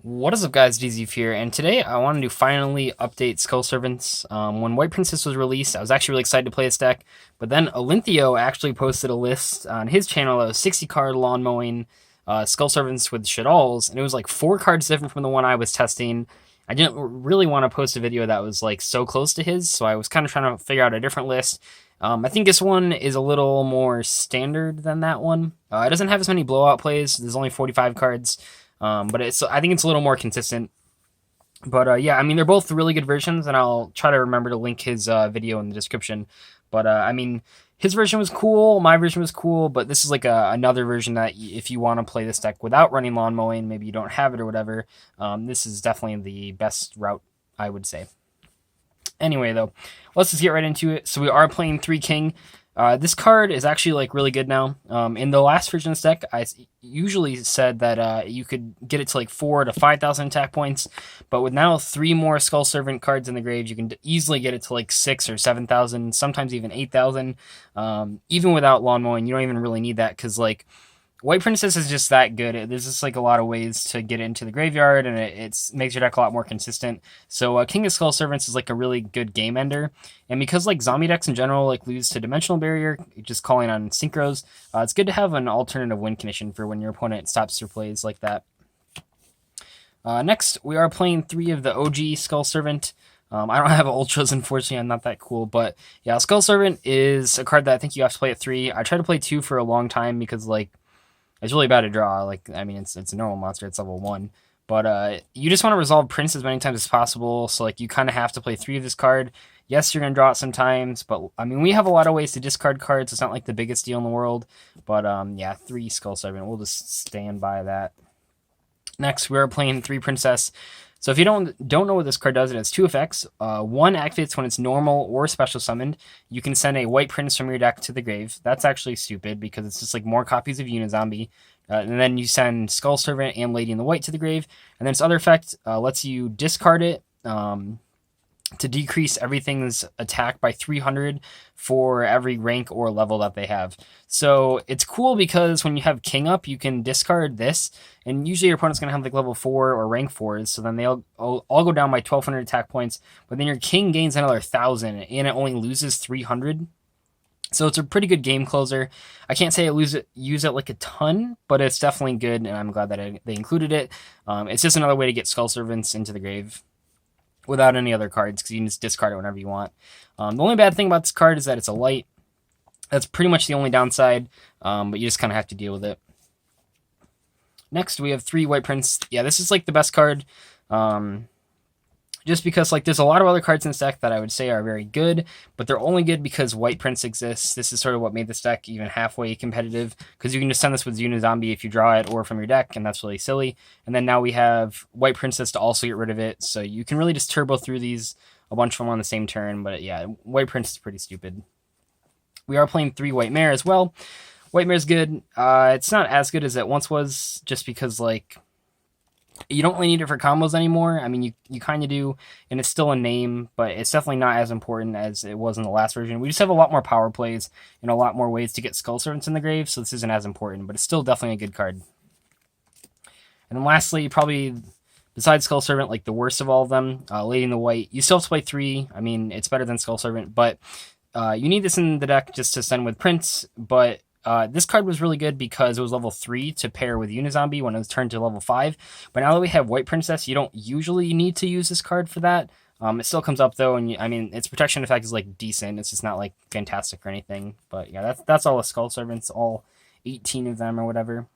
What is up, guys? DZ here, and today I wanted to finally update Skull Servants. When Wightprincess was released, I was actually really excited to play this deck, but then Olinthio actually posted a list on his channel that was 60 card lawn mowing Skull Servants with Shadalls, and it was like 4 cards different from the one I was testing. I didn't really want to post a video that was like so close to his, so I was kind of trying to figure out a different list. I think this one is a little more standard than that one. It doesn't have as many blowout plays. There's only 45 cards. But I think it's a little more consistent. But yeah, I mean, they're both really good versions, and I'll try to remember to link his video in the description. But I mean, his version was cool, my version was cool, but this is like another version that if you want to play this deck without running lawn mowing, maybe you don't have it or whatever, this is definitely the best route, I would say. Anyway, though, let's just get right into it. So we are playing 3 King. This card is actually like really good now. In the last version of this deck, I usually said that you could get it to like 4 to 5,000 attack points, but with now 3 more Skull Servant cards in the grave, you can easily get it to like 6 or 7,000, sometimes even 8,000. Even without lawn mowing, you don't even really need that because like Wightprincess is just that good. There's just like a lot of ways to get it into the graveyard, and it makes your deck a lot more consistent. So King of Skull Servants is like a really good game ender, and because like zombie decks in general like lose to Dimensional Barrier, just calling on synchros, it's good to have an alternative win condition for when your opponent stops your plays like that. Next, we are playing 3 of the OG Skull Servant. I don't have ultras, unfortunately. I'm not that cool, but yeah, Skull Servant is a card that I think you have to play at 3. I tried to play 2 for a long time because like it's really bad to draw. Like, I mean, it's a normal monster. It's level 1. But you just want to resolve Prince as many times as possible. So, like, you kind of have to play 3 of this card. Yes, you're going to draw it sometimes. But, I mean, we have a lot of ways to discard cards. It's not like the biggest deal in the world. But, yeah, 3 Skull Servant. We'll just stand by that. Next, we're playing 3 Princess. So if you don't know what this card does, it has 2 effects. One activates when it's normal or special summoned. You can send a white prince from your deck to the grave. That's actually stupid because it's just like more copies of uni-zombie. And then you send Skull Servant and Lady in the White to the grave. And then its other effect lets you discard it to decrease everything's attack by 300 for every rank or level that they have. So it's cool because when you have King up, you can discard this, and usually your opponent's going to have like level 4 or rank 4s, so then they'll all go down by 1,200 attack points, but then your King gains another 1,000, and it only loses 300. So it's a pretty good game closer. I can't say I use it like a ton, but it's definitely good, and I'm glad that they included it. It's just another way to get Skull Servants into the grave without any other cards, because you can just discard it whenever you want. The only bad thing about this card is that it's a light. That's pretty much the only downside, but you just kind of have to deal with it. Next, we have 3 White Prince. Yeah, this is like the best card, just because like there's a lot of other cards in this deck that I would say are very good, but they're only good because White Prince exists. This is sort of what made this deck even halfway competitive, because you can just send this with uni-zombie if you draw it or from your deck, and that's really silly. And then now we have White Princess to also get rid of it, so you can really just turbo through these, a bunch of them on the same turn, but yeah, White Prince is pretty stupid. We are playing 3 White Mare as well. White Mare is good. It's not as good as it once was, just because like you don't really need it for combos anymore. I mean, you kind of do, and it's still a name, but it's definitely not as important as it was in the last version. We just have a lot more power plays and a lot more ways to get Skull Servants in the grave, so this isn't as important, but it's still definitely a good card. And then lastly, probably besides Skull Servant, like the worst of all of them, Lady in the White. You still have to play 3. I mean, it's better than Skull Servant, but you need this in the deck just to send with Prince, but this card was really good because it was level 3 to pair with uni-zombie when it was turned to level 5. But now that we have White Princess, you don't usually need to use this card for that. It still comes up though, and I mean, its protection effect is like decent. It's just not like fantastic or anything. But yeah, that's all the Skull Servants, all 18 of them or whatever.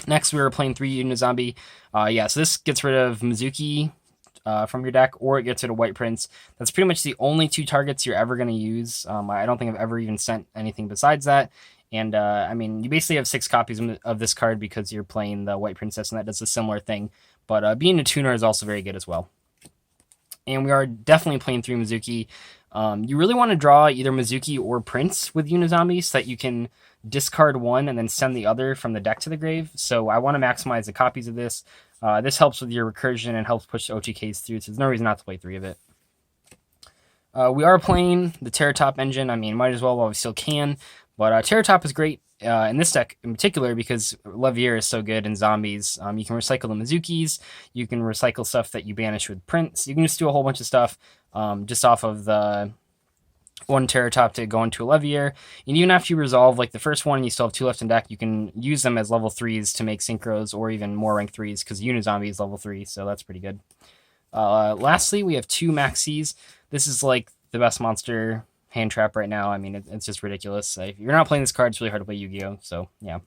Next, we were playing 3 uni-zombie. Yeah, so this gets rid of Mizuki from your deck, or it gets rid of White Prince. That's pretty much the only 2 targets you're ever going to use. I don't think I've ever even sent anything besides that. And, I mean, you basically have 6 copies of this card because you're playing the White Princess, and that does a similar thing. But being a tuner is also very good as well. And we are definitely playing 3 Mizuki. You really want to draw either Mizuki or Prince with uni-zombie so that you can discard one and then send the other from the deck to the grave. So I want to maximize the copies of this. This helps with your recursion and helps push OTKs through, so there's no reason not to play 3 of it. We are playing the Terratop engine. I mean, might as well while we still can. But Terratop is great in this deck in particular because Levier is so good in zombies. You can recycle the Mizukis, you can recycle stuff that you banish with Prince. You can just do a whole bunch of stuff just off of the one Terratop to go into a Levier. And even after you resolve like the first one, you still have 2 left in deck. You can use them as level 3s to make synchros or even more rank 3s because uni-zombie is level 3, so that's pretty good. Lastly, we have 2 Maxis. This is like the best monster hand trap right now. I mean, it's just ridiculous. If you're not playing this card, it's really hard to play Yu-Gi-Oh! So, yeah.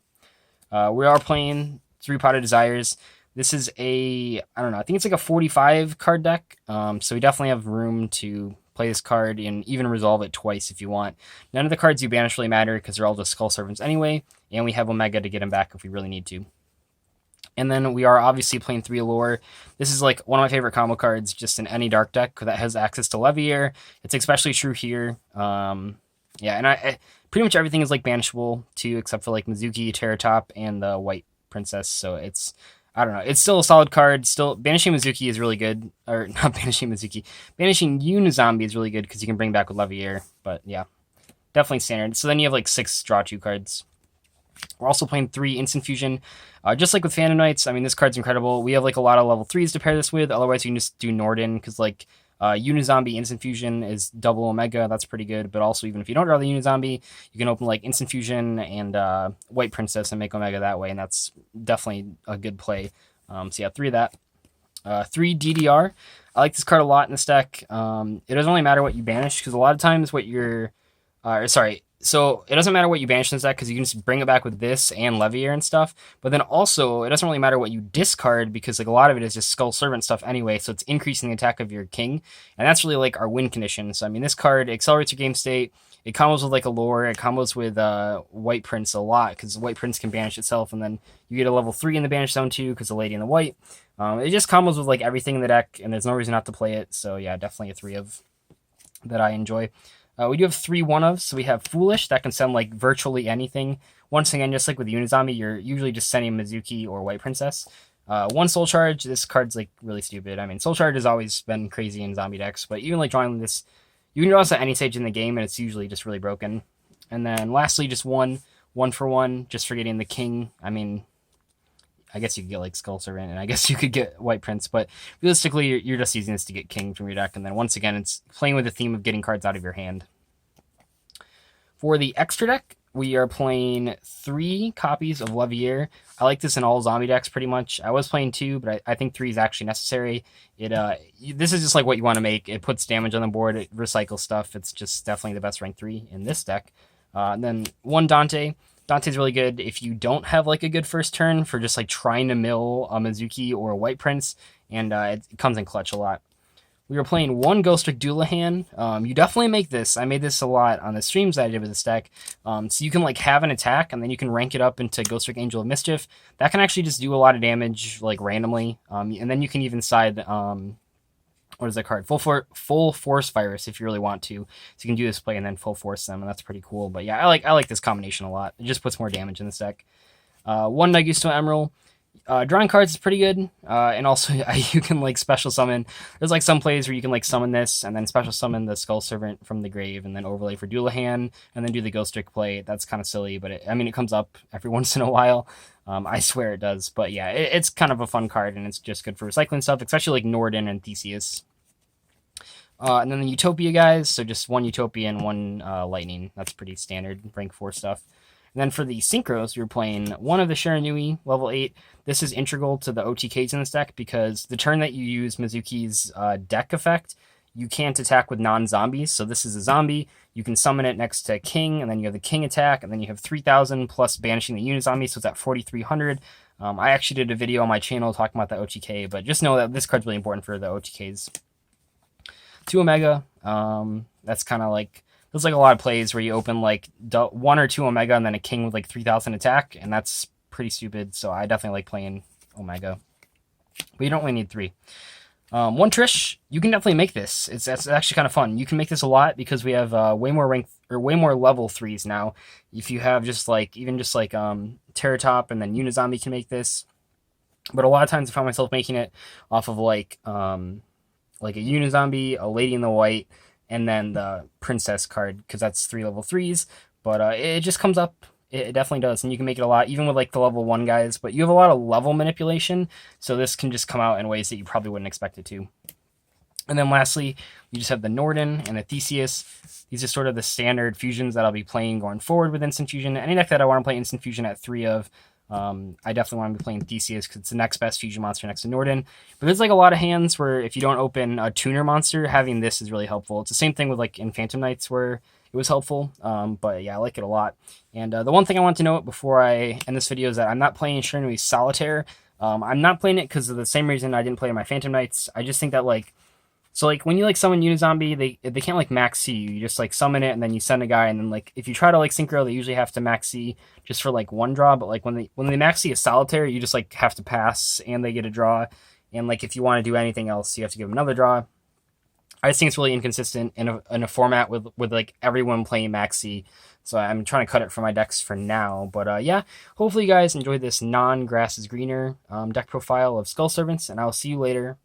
We are playing 3 Pot of Desires. This is I don't know, I think it's like a 45 card deck. So we definitely have room to play this card and even resolve it twice if you want. None of the cards you banish really matter because they're all just Skull Servants anyway. And we have Omega to get them back if we really need to. And then we are obviously playing 3 Allure. This is like one of my favorite combo cards just in any dark deck that has access to Levier. It's especially true here. Yeah, and I pretty much everything is like banishable too, except for like Mizuki, Terratop, and the Wightprincess. So it's, I don't know, it's still a solid card. Still, banishing Mizuki is really good. Or not banishing Mizuki. Banishing uni-zombie is really good because you can bring back with Levier. But yeah, definitely standard. So then you have like 6 draw 2 cards. We're also playing 3 Instant Fusion. Just like with Phantom Knights, I mean, this card's incredible. We have like a lot of level 3s to pair this with. Otherwise, you can just do Norden because like uni-zombie Instant Fusion is double Omega. That's pretty good. But also, even if you don't draw the uni-zombie, you can open like Instant Fusion and Wightprincess and make Omega that way. And that's definitely a good play. So yeah, 3 of that. 3 DDR. I like this card a lot in this deck. It doesn't really matter what you banish because a lot of times what you're... So it doesn't matter what you banish in this deck because you can just bring it back with this and Levier and stuff. But then also, it doesn't really matter what you discard because like a lot of it is just Skull Servant stuff anyway. So it's increasing the attack of your king. And that's really like our win condition. So I mean, this card accelerates your game state. It combos with like Allure. It combos with White Prince a lot because White Prince can banish itself. And then you get a level 3 in the banish zone too because the Lady in the White. It just combos with like everything in the deck. And there's no reason not to play it. So yeah, definitely a 3 of that I enjoy. We do have 3 one-ofs, so we have Foolish, that can send, like, virtually anything. Once again, just like with uni-zombie, you're usually just sending Mizuki or Wightprincess. 1 Soul Charge, this card's, like, really stupid. I mean, Soul Charge has always been crazy in zombie decks, but even, like, drawing this, you can draw this at any stage in the game, and it's usually just really broken. And then, lastly, just 1 for 1, just for getting the king. I mean, I guess you could get, like, Skull Servant, and I guess you could get White Prince, but realistically, you're just using this to get king from your deck, and then once again, it's playing with the theme of getting cards out of your hand. For the extra deck, we are playing 3 copies of Levier. I like this in all zombie decks, pretty much. I was playing 2, but I think 3 is actually necessary. This is just like what you want to make. It puts damage on the board, it recycles stuff. It's just definitely the best rank 3 in this deck. And then 1 Dante. Dante's really good if you don't have like a good first turn for just like trying to mill a Mizuki or a White Prince, and it comes in clutch a lot. We were playing 1 Ghost Trick Doulahan. You definitely make this. I made this a lot on the streams that I did with this deck. So you can like have an attack, and then you can rank it up into Ghost Trick Angel of Mischief. That can actually just do a lot of damage like randomly. And then you can even side what is that card? Full Force Virus if you really want to. So you can do this play and then full force them, and that's pretty cool. But yeah, I like this combination a lot. It just puts more damage in this deck. 1 Nagusto Emerald. Drawing cards is pretty good, and also you can like special summon. There's like some plays where you can like summon this and then special summon the Skull Servant from the grave and then overlay for Doulahan and then do the Ghost Trick play. That's kind of silly, but it comes up every once in a while. I swear it does, but yeah, it's kind of a fun card and it's just good for recycling stuff, especially like Norden and Theseus. And then the Utopia guys, so just 1 Utopia and 1 Lightning. That's pretty standard rank 4 stuff. And then for the Synchros, we were playing 1 of the Shiranui, level 8. This is integral to the OTKs in this deck because the turn that you use Mizuki's deck effect, you can't attack with non-zombies. So this is a zombie. You can summon it next to King, and then you have the King attack, and then you have 3,000 plus banishing the uni-zombie, so it's at 4,300. I actually did a video on my channel talking about the OTK, but just know that this card's really important for the OTKs. 2 Omega, that's kind of like... There's like a lot of plays where you open like 1 or 2 Omega and then a King with like 3,000 attack, and that's pretty stupid, so I definitely like playing Omega. But you don't really need 3. 1 Trish, you can definitely make this. It's actually kind of fun. You can make this a lot because we have way more level 3s now. If you have just like Terratop and then Uni-zombie can make this. But a lot of times I find myself making it off of like a Uni-zombie, a Lady in the White, and then the Princess card, because that's 3 level 3s. but it just comes up. It definitely does, and you can make it a lot, even with like the level 1 guys, but you have a lot of level manipulation, so this can just come out in ways that you probably wouldn't expect it to. And then lastly, you just have the Norden and the Theseus. These are sort of the standard fusions that I'll be playing going forward with Instant Fusion. Any deck that I want to play Instant Fusion at 3 of, I definitely want to be playing Theseus because it's the next best fusion monster next to Norden. But there's like a lot of hands where if you don't open a tuner monster, having this is really helpful. It's the same thing with like in Phantom Knights where it was helpful. But yeah, I like it a lot. And the one thing I want to note before I end this video is that I'm not playing Shinrui Solitaire. I'm not playing it because of the same reason I didn't play my Phantom Knights. I just think that like, so like when you like summon uni-zombie, they can't like max C you. You just like summon it and then you send a guy, and then like if you try to like synchro, they usually have to max C just for like 1 draw. But like when they max C a solitaire, you just like have to pass and they get a draw. And like if you want to do anything else, you have to give them another draw. I just think it's really inconsistent in a format with like everyone playing max C. So I'm trying to cut it from my decks for now. But yeah, hopefully you guys enjoyed this non-grass is greener deck profile of Skull Servants, and I'll see you later.